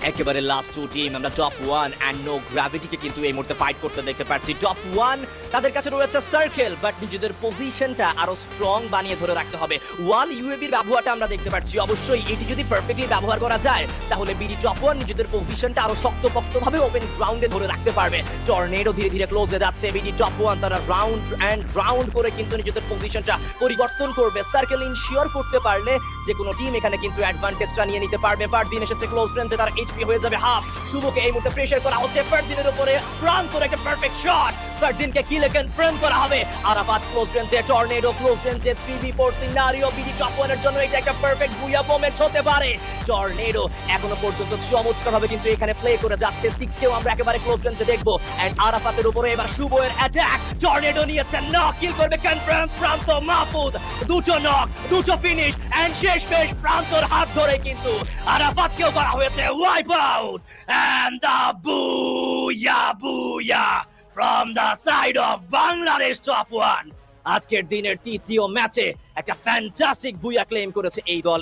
একেবারে last to team আমরা top 1 and no গ্র্যাভিটিকে কিন্তু এই মুহূর্তে ফাইট করতে দেখতে পাচ্ছি। টপ 1 তাদের কাছে রয়েছে সার্কেল, বাট নিজেদের পজিশনটা আরো স্ট্রং বানিয়ে ধরে রাখতে হবে। ওয়াল ইউএভির ব্যবহারটা আমরা দেখতে পাচ্ছি, অবশ্যই এটি যদি পারফেক্টলি ব্যবহার করা যায় তাহলে বিডি টপ 1 নিজেদের পজিশনটা আরো শক্তপোক্তভাবে ওপেন গ্রাউন্ডে ধরে রাখতে পারবে। টর্নেডো ধীরে ধীরে ক্লোজে যাচ্ছে, বিডি টপ 1 তারা রাউন্ড এন্ড রাউন্ড করে কিন্তু নিজেদের পজিশনটা পরিবর্তন করবে। সার্কেল ইনশিওর করতে পারলে যে কোনো টিম এখানে কিন্তু অ্যাডভান্টেজটা নিয়ে নিতে পারবে। ফারদিন এসেছে ক্লোজ রেঞ্জে, তার এইচপি হয়ে যাবে হাফ। শুভকে এই মুহূর্তে প্রেসার করা হচ্ছে ফারদিনের উপরে, প্রান্তর একটা পারফেক্ট শট, ফারদিনকে কিলে কনফার্ম করা হবে। আরাফাত ক্লোজ রেঞ্জে, টর্নেডো ক্লোজ রেঞ্জে, 3v4 সিনারিও বিডি টপ 1 এর জন্য এটা একটা পারফেক্ট বুয়া মোমেন্ট হতে পারে। টর্নেডো এখনো পর্যন্ত চমৎকারভাবে কিন্তু এখানে প্লে করে যাচ্ছে। 6 কেও আমরা একেবারে ক্লোজ রেঞ্জে দেখবো। এন্ড আরাফাতের উপরে এবার শুভ এর অ্যাটাক, টর্নেডো নিয়েছে নক, কিল করবে কনফার্ম প্রান্ত মাহফুজ। দুটো নক, দুটো ফিনিশ এন্ড শেষ পেশ প্রান্তর হাত ধরে কিন্তু আরাফাতকেও করা হয়েছে ওয়াইপ আউট। এন্ড দা বুয়া from the side of Bangladesh top 1 আজকের দিনের তৃতীয় ম্যাচে একটা ফ্যান্টাস্টিক বুয়া ক্লেম করেছে এই দল।